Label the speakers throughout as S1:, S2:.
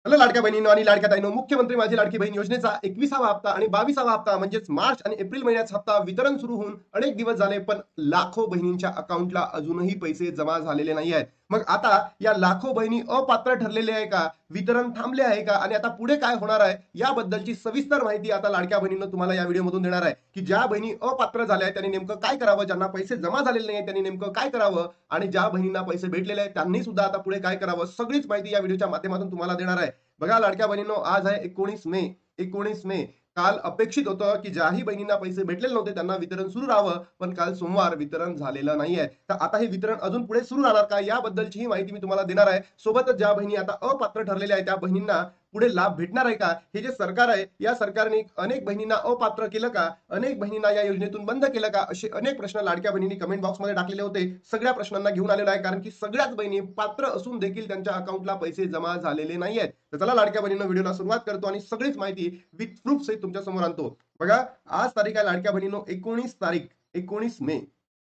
S1: Hello लाडक्या बहिणींनो आणि लाडक्या ताईंनो, मुख्यमंत्री माझी लाडकी बहीण योजनेचा 21वा हप्ता आणि 22वा हप्ता म्हणजेच मार्च आणि एप्रिल महिन्याचा हप्ता वितरण सुरू होऊन अनेक दिवस झाले, पण लाखो बहिणींच्या अकाउंटला अजूनही पैसे जमा झालेले नाही आहेत. मग आता या लाखो बहिणी अपात्र ठरलेले आहे का? वितरण थांबले आहे का? आणि आता पुढे काय होणार आहे याबद्दलची सविस्तर माहिती आता लाडक्या बहिणींनो तुम्हाला या व्हिडिओमधून देणार आहे, की ज्या बहिणी अपात्र झाल्या आहेत त्यांनी नेमकं काय करावं, ज्यांना पैसे जमा झालेले नाही त्यांनी नेमकं काय करावं, आणि ज्या बहिणींना पैसे भेटलेले आहेत त्यांनी सुद्धा आता पुढे काय करावं, सगळीच माहिती या व्हिडिओच्या माध्यमातून तुम्हाला देणार आहे. बघा लाडक्या बहिणींनो, आज आहे 19 मे. 19 मे. काल अपेक्षित होतं की ज्याही बहिणींना पैसे भेटलेले नव्हते त्यांना वितरण सुरू राहावं, पण काल सोमवार वितरण झालेलं नाहीये. तर आता हे वितरण अजून पुढे सुरू राहणार का याबद्दलची ही माहिती मी तुम्हाला देणार आहे. सोबतच ज्या बहिणी आता अपात्र ठरलेल्या आहेत त्या बहिणींना पुढे लाभ भेटणार आहे का? हे जे सरकार आहे या सरकारने अनेक बहिणींना अपात्र केलं का? अनेक बहिणींना या योजनेतून बंद केलं का? असे अनेक प्रश्न लाडक्या बहिणींनी कमेंट बॉक्समध्ये टाकलेले होते. सगळ्या प्रश्नांना घेऊन आलेलो आहे, कारण की सगळ्याच बहिणी पात्र असून देखील त्यांच्या अकाउंटला पैसे जमा झालेले नाहीयेत. तर चला लाडक्या बहिणींनो, व्हिडिओला सुरुवात करतो आणि सगळीच माहिती विथ प्रूफ सहित तुमच्या समोर आणतो. बघा, आज तारीख आहे लाडक्या बहिणींनो 19 मे.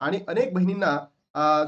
S1: आणि अनेक बहिणींना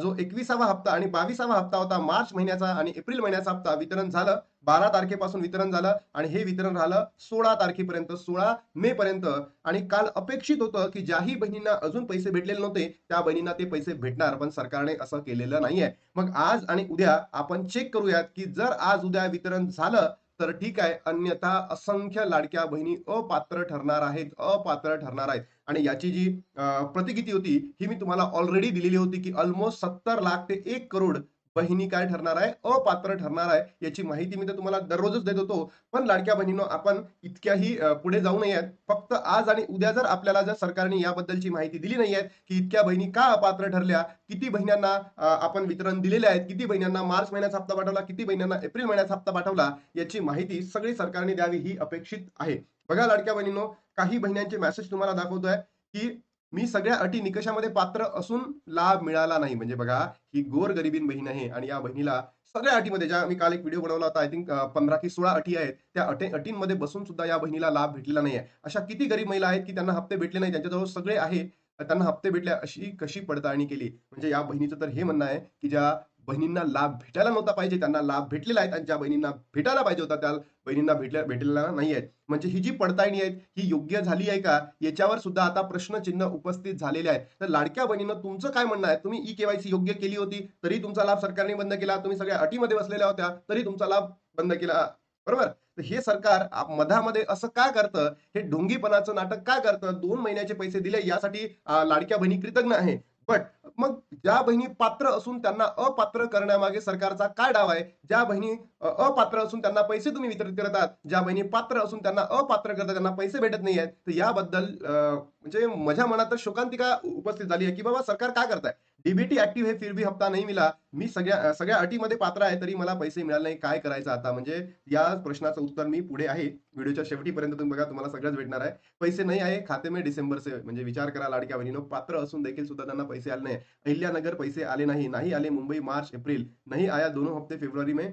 S1: जो 21वा हप्ता आणि 22वा हप्ता होता मार्च महिन्याचा आणि एप्रिल महिन्याचा हप्ता वितरण झालं. 12 तारखेपासून वितरण झालं आणि हे वितरण राहिलं 16 तारखेपर्यंत, 16 मे पर्यंत. आणि काल अपेक्षित होतं की ज्याही बहिणींना अजून पैसे भेटलेले नव्हते त्या बहिणींना ते पैसे भेटणार, पण सरकारने असं केलेलं नाहीये. मग आज आणि उद्या आपण चेक करूयात की जर आज उद्या वितरण झालं तर ठीक आहे, अन्यथा असंख्य लाडक्या बहिणी अपात्र ठरणार आहेत, अपात्र ठरणार आहेत. आणि याची जी प्रतिकिती होती ही मी तुम्हाला ऑलरेडी दिलेली होती, की ऑलमोस्ट 70 लाख ते 1 करोड बहिणी काय ठरणार आहे, अपात्र ठरणार आहे. याची माहिती मी तर तुम्हाला दररोजच देत होतो. पण लाडक्या बहिणींनो, आपण इतक्याही पुढे जाऊ नयेत. फक्त आज आणि उद्या जर आपल्याला जर सरकारने याबद्दलची माहिती दिली नाहीये की इतक्या बहिणी का अपात्र ठरल्या, किती बहिणींना आपण वितरण दिलेले आहेत, किती बहिणींना मार्च महिन्याचा हप्ता पाठवला, किती बहिणींना एप्रिल महिन्याचा हप्ता पाठवला, याची माहिती सगळी सरकारने द्यावी ही अपेक्षित आहे. बघा लाडक्या बहिणींनो, काही बहिण्यांचे मेसेज तुम्हाला दाखवतोय की मी सगळ्या अटी निकषामध्ये पात्र असून लाभ मिळाला नाही. म्हणजे बघा, ही गोरगरिबीण बहीण आहे आणि या बहिणीला सगळ्या अटीमध्ये, ज्या मी काल एक व्हिडिओ बनवला होता, आय थिंक 15 की 16 अटी आहेत, त्या अटींमध्ये बसून सुद्धा या बहिणीला लाभ भेटलेला नाहीये. अशा किती गरीब महिला आहेत की त्यांना हप्ते भेटले नाही, त्यांच्याजवळ सगळे आहे, त्यांना हप्ते भेटले, अशी कशी पडताळणी केली? म्हणजे या बहिणीचं तर हे म्हणणं आहे की ज्या बहिणींना लाभ भेटायला नव्हता पाहिजे त्यांना लाभ भेटलेला आहे, आणि ज्या बहिणींना भेटायला पाहिजे होता त्या बहिणींना भेटलेला नाही आहे. म्हणजे ही जी पडताळणी आहे ही योग्य झाली आहे का, याच्यावर सुद्धा आता प्रश्नचिन्ह उपस्थित झालेले आहेत. तर लाडक्या बहिणींनो, तुमचं काय म्हणणं आहे? तुम्ही ई-केवायसी योग्य केली होती तरी तुमचा लाभ सरकारने बंद केला, तुम्ही सगळ्या अटीमध्ये बसलेल्या होत्या तरी तुमचा लाभ बंद केला, बरोबर? तर हे सरकार मधामध्ये असं का करतं? हे ढोंगीपणाचं नाटक का करतं? 2 महिन्याचे पैसे दिले यासाठी लाडक्या बहिणी कृतज्ञ आहे. बट मग ज्या बहिणी पात्र असून त्यांना अपात्र करण्यामागे सरकारचा काय डाव आहे? ज्या बहिणी अपात्र असून त्यांना पैसे तुम्ही वितरित करत आहात, ज्या बहिणी पात्र असून त्यांना अपात्र करतात, त्यांना पैसे भेटत नाही आहेत. तर याबद्दल म्हणजे माझ्या मनात तर शोकांतिका उपस्थित झाली आहे, की बाबा सरकार काय करताय? डीबीटी ऍक्टिव्ह है फिर भी हप्ता नहीं मिला. मी सगळ्या अटीमध्ये पात्र आहे तरी मला पैसे मिळाले नाही. काय करायचं आता? म्हणजे या प्रश्नाचं उत्तर मी पुढे आहे. व्हिडिओच्या शेवटीपर्यंत तुम्ही बघा, तुम्हाला सगळंच भेटणार आहे. पैसे नहीं आए खाते में डिसेंबर से. म्हणजे विचार करा लाडक्या बहिणीनो, पात्र असून देखील सुद्धा त्यांना पैसे आले नाही. अहिल्यानगर पैसे आले नहीं, नहीं आले मुंबई मार्च अप्रैल, नहीं आया दोनों हफ्ते फरवरी में.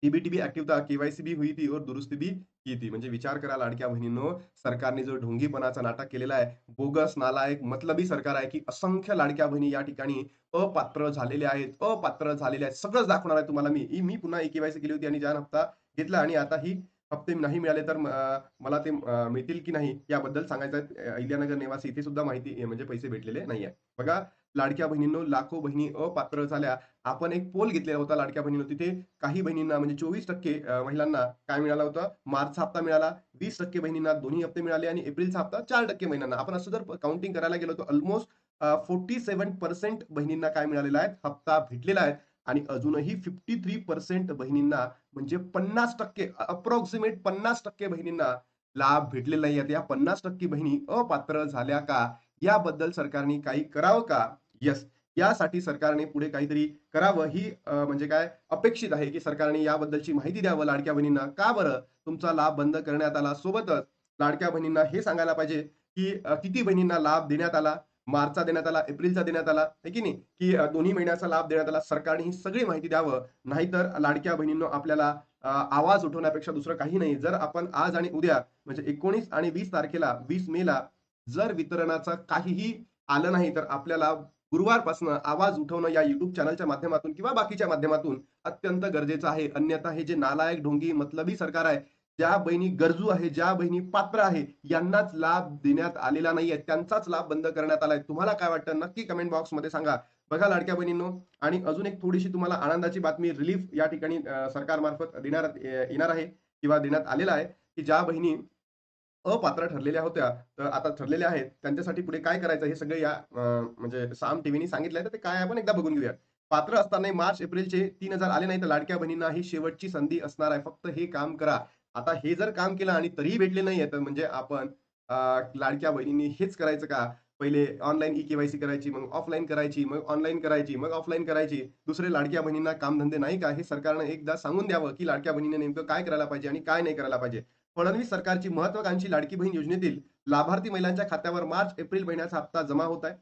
S1: टीबीटी भी एक्टिव्ह था, केवायसी भी हुई थी और दुरुस्ती भी की थी. म्हणजे विचार करा लाडक्या बहिणींनो, सरकारने जो ढोंगीपणाचा नाटक केलेला आहे, बोगस, नालायक, मतलबी सरकार आहे, की असंख्य लाडक्या बहिणी या ठिकाणी अपात्र झालेल्या आहेत, अपात्र झालेल्या आहेत. सगळंच दाखवणार आहे तुम्हाला मी. मी पुन्हा ई-केवायसी केली होती आणि ज्या हप्ता घेतला आणि आता ही हप्ते नाही मिळाले तर मला ते मिळतील की नाही याबद्दल सांगायचं आहे. अहिल्यानगर निवासी इथे सुद्धा माहिती म्हणजे पैसे भेटलेले नाहीये. बघा लाडक्या बहिणींनो, लाखो बहिणी अपात्र झाल्या. आपण एक पोल घेतलेला होता लाडक्या बहिणींनो, तिथे काही बहिणींना म्हणजे 24% महिलांना काय मिळाला होता? मार्चचा हप्ता मिळाला. 20% बहिणींना दोन्ही हप्ते मिळाले आणि एप्रिलचा हप्ता 4% महिलांना. आपण असं जर काउंटिंग करायला गेलो तर ऑलमोस्ट 47% बहिणींना काय मिळालेला आहे? हप्ता भेटलेला आहे. आणि अजूनही 53% बहिणींना म्हणजे 50% अप्रॉक्सिमेट 50% बहिणींना लाभ भेटलेला नाही आहेत. या 50% बहिणी अपात्र झाल्या का? याबद्दल सरकारने काही करावं का? येस. यासाठी सरकारने पुढे काहीतरी करावं ही म्हणजे काय अपेक्षित आहे, की सरकारने याबद्दलची माहिती द्यावं लाडक्या बहिणींना. का बरं तुमचा लाभ बंद करण्यात आला? सोबतच लाडक्या बहिणींना हे सांगायला पाहिजे, की किती बहिणींना लाभ देण्यात आला? मार्चचा देण्यात आला, एप्रिलचा देण्यात आला, आहे की नाही? की दोन्ही महिन्याचा लाभ देण्यात आला. सरकारने ही सगळी माहिती द्यावं. नाहीतर लाडक्या बहिणींनो, आपल्याला आवाज उठवण्यापेक्षा दुसरं काही नाही. जर आपण आज आणि उद्या म्हणजे 19 आणि 20 तारखेला, 20 मेला जर वितरणाचं काहीही आलं नाही, तर आपल्याला गुरुवारपासून आवाज उठवणं या YouTube चॅनलच्या माध्यमातून किंवा बाकीच्या माध्यमातून अत्यंत गरजेचं आहे. अन्यथा हे जे नालायक, ढोंगी, मतलबी सरकार आहे, ज्या बहिणी गरजू आहे, ज्या बहिणी पात्र आहे, यांनाच लाभ देण्यात आलेला नाहीये. त्यांचाच लाभ बंद करण्यात आलाय. तुम्हाला काय वाटतं? नक्की कमेंट बॉक्समध्ये सांगा. बघा लाडक्या बहिणींनो, आणि अजून एक थोडीशी तुम्हाला आनंदाची बातमी, रिलीफ या ठिकाणी सरकारमार्फत येणार आहे किंवा देण्यात आलेला आहे, की ज्या बहिणी अपात्र ठरलेल्या होत्या, तर आता ठरलेल्या आहेत. त्यांच्यासाठी पुढे काय करायचं हे सगळे या म्हणजे साम टीव्हीनी सांगितलंय. तर ते काय आहे आपण एकदा बघून घेऊया. पात्र असतानाही मार्च एप्रिलचे 3,000 आले नाही, तर लाडक्या बहिणींना ही शेवटची संधी असणार आहे. फक्त हे काम करा. आता हे जर काम केलं आणि तरीही भेटले नाहीये, तर म्हणजे आपण अ, लाडक्या बहिणींनी हेच करायचं का? पहिले ऑनलाईन ई-के-वाय-सी करायची, मग ऑफलाईन करायची, मग ऑनलाईन करायची, मग ऑफलाईन करायची. दुसरे लाडक्या बहिणींना कामधंदे नाही का? हे सरकारनं एकदा सांगून द्यावं, की लाडक्या बहिणीने नेमकं काय करायला पाहिजे आणि काय नाही करायला पाहिजे. फडणवीस सरकारची महत्वाकांक्षी लाडकी बहीण योजनेतील लाभार्थी महिलांच्या खात्यावर मार्च-एप्रिल महिन्याचा हप्ता जमा होत आहे.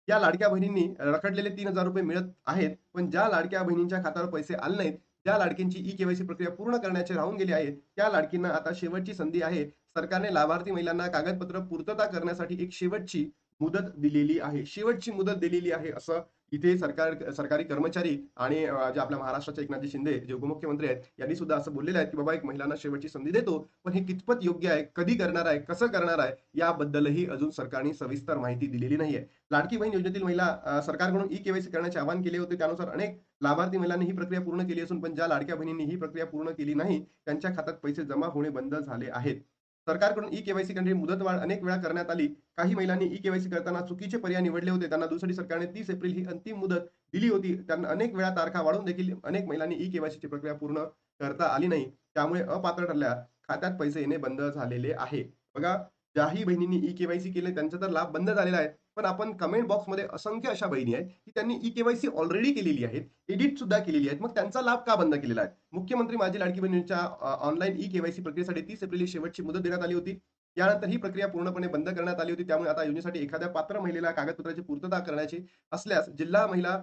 S1: या लाडक्या बहिणींनी रखडलेले 3,000 रुपये मिळत आहेत. पण ज्या लाडक्या बहिणींच्या खात्यावर पैसे आले नाहीत, ज्या लाडकींची ई-के-वाय-सी प्रक्रिया पूर्ण करण्याचे राहून गेली आहे, त्या लाडकींना आता शेवटची संधी आहे. सरकारने लाभार्थी महिलांना कागदपत्र पूर्तता करण्यासाठी एक शेवटची मुदत दिलेली आहे. शेवटची मुदत दिलेली आहे, असं इथे सरकारी कर्मचारी आणि जे आपल्या महाराष्ट्राचे एकनाथजी शिंदे जे उपमुख्यमंत्री आहेत, यांनी सुद्धा असं बोललेलं आहे, की बाबा एक महिलांना शेवटची संधी देतो. पण हे कितपत योग्य आहे, कधी करणार आहे, कसं करणार आहे, याबद्दलही अजून सरकारने सविस्तर माहिती दिलेली नाहीये. लाडकी बहीण योजनेतील महिला सरकारकडून ई-के-वाय-सी करण्याचे आवाहन केले होते. त्यानुसार अनेक लाभार्थी महिलांनी ही प्रक्रिया पूर्ण केली असून, पण ज्या लाडक्या बहिणींनी ही प्रक्रिया पूर्ण केली नाही, त्यांच्या खात्यात पैसे जमा होणे बंद झाले आहेत. सरकारकडून ई-के-वाय-सी करण्याची मुदतवाढ अनेक वेळा करण्यात आली. काही महिलांनी ई-के-वाय-सी करताना चुकीचे पर्याय निवडले होते. त्यांना दुसरी सरकारने 30 एप्रिल ही अंतिम मुदत दिली होती. त्यांना अनेक वेळा तारखा वाढवून देखील अनेक महिलांनी ई-के-वाय-सीची प्रक्रिया पूर्ण करता आली नाही. त्यामुळे अपात्र ठरल्या, खात्यात पैसे येणे बंद झालेले आहे. बघा, ज्याही बहिणींनी ई-के-वाय-सी केले त्यांचा तर लाभ बंद झालेला आहे. पण आपण कमेंट बॉक्समध्ये असंख्य अशा बहिणी आहेत, की त्यांनी ई-के-वाय-सी ऑलरेडी केलेली आहे, एडिट सुद्धा केलेली आहेत. मग त्यांचा लाभ का बंद केलेला आहे? मुख्यमंत्री माझी लाडकी बहिणीच्या ऑनलाईन ई-के-वाय-सी प्रक्रियेसाठी 30 एप्रिल ही शेवटची मुदत देण्यात आली होती. यानंतर ही प्रक्रिया पूर्णपणे बंद करण्यात आली होती. त्यामुळे आता योजनेसाठी एखाद्या पात्र महिलेला कागदपत्राची पूर्तता करण्याची असल्यास जिल्हा महिला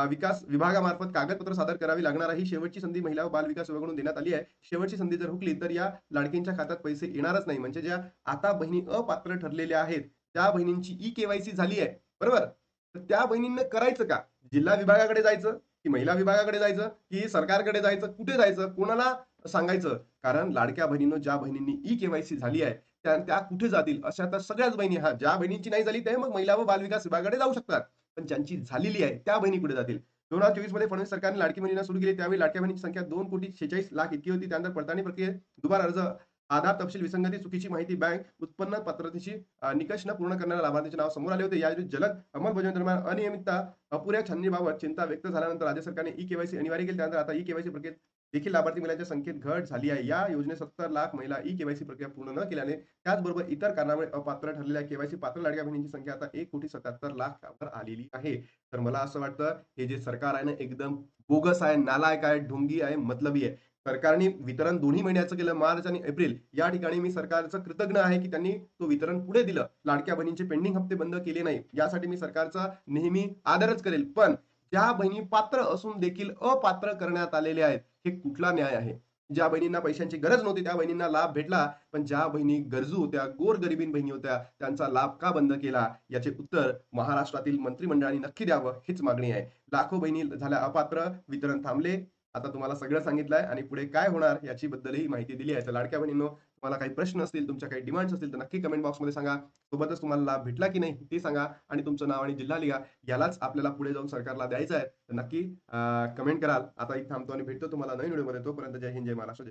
S1: विकास विभागामार्फत कागदपत्र सादर करावी लागणार आहे. ही शेवटची संधी महिला व बाल विकास विभागाकडून देण्यात आली आहे. शेवटची संधी जर हुकली तर या लाडकींच्या खात्यात पैसे येणारच नाही. म्हणजे ज्या आता बहिणी अपात्र ठरलेल्या आहेत, त्या बहिणींची ई-के-वाय-सी झाली आहे, बरोबर? तर त्या बहिणींना करायचं का? जिल्हा विभागाकडे जायचं, की महिला विभागाकडे जायचं, की सरकारकडे जायचं? कुठे जायचं? कोणाला सांगायचं? कारण लाडक्या बहिणींनो, ज्या बहिणींनी ई-के-वाय-सी झाली आहे, त्या त्या कुठे जातील? अशा तर सगळ्याच बहिणी, हां, ज्या बहिणींची नाही झाली ते मग महिला व बालविकास विभागाकडे जाऊ शकतात. पण ज्यांची झालेली आहे त्या बहिणी कुठे जातील? 2024 मध्ये फडणवीस सरकारने लाडकी बहिणींना सुरू केली. त्यावेळी लाडक्या बहिणींची संख्या 2,46,00,000 इतकी होती. त्यानंतर पडताळणी प्रक्रियेत दुबार अर्ज, आधार तपशील विसंगती, चुकीची माहिती, बँक उत्पन्न पात्रतेची निकष न पूर्ण करणाऱ्या लाभार्थीचे नाव समोर आले होते. यावेळी जलद अंमलबजावणी अनियमितता, अपुऱ्या छाननीबाबत चिंता व्यक्त झाल्यानंतर राज्य सरकारने ई-के-वाय-सी अनिवार्य केली. त्यानंतर आता ई-के-वाय-सी प्रक्रियेत देखील लाभार्थी महिलांच्या संख्येत घट झाली आहे. या योजनेत 70,00,000 महिला ई-के-वाय-सी प्रक्रिया पूर्ण न केल्याने, त्याचबरोबर इतर कारणामुळे अपात्र ठरलेल्या के-वाय-सी पात्र लाडक्या बहिणींची संख्या आता 1,77,00,000 वर आलेली आहे. तर मला असं वाटतं, हे जे सरकार आहे ना, एकदम बोगस आहे, नालायक आहे, ढोंगी आहे, मतलबी आहे. सरकारने वितरण दोन्ही महिन्याचं केलं, मार्च आणि एप्रिल. या ठिकाणी मी सरकारचं कृतज्ञ आहे, की त्यांनी तो वितरण पुढे दिलं. लाडक्या बहिणींचे पेंडिंग हप्ते बंद केले नाही. यासाठी मी सरकारचा नेहमी आदरच करेल. पण ज्या बहिणी पात्र असून देखील अपात्र करण्यात आलेल्या आहेत, हे कुठला न्याय आहे? ज्या बहिणींना पैशांची गरज नव्हती, त्या बहिणींना लाभ भेटला. पण ज्या बहिणी गरजू होत्या, गोरगरिबीण बहिणी होत्या, त्यांचा लाभ का बंद केला? याचे उत्तर महाराष्ट्रातील मंत्रिमंडळाने नक्की द्यावं, हीच मागणी आहे. लाखो बहिणी झाल्या अपात्र, वितरण थांबले. आता तुम्हाला सगळं सांगितलंय आणि पुढे काय होणार याची बद्दलही माहिती दिली आहे. तर लाडक्या बहिणींनो, तुम्हाला काही प्रश्न असतील, तुमच्या काही डिमांड्स असतील, तर नक्की कमेंट बॉक्समध्ये सांगा. सोबतच तुम्हाला लाभ भेटला की नाही ते सांगा आणि तुमचं नाव आणि जिल्हा लिहा. यालाच आपल्याला पुढे जाऊन सरकारला द्यायचं आहे. तर नक्की कमेंट कराल. आता इथे थांबतो आणि भेटतो तुम्हाला नवीन व्हिडिओमध्ये. तोपर्यंत जय हिंद, जय महाराष्ट्र. जय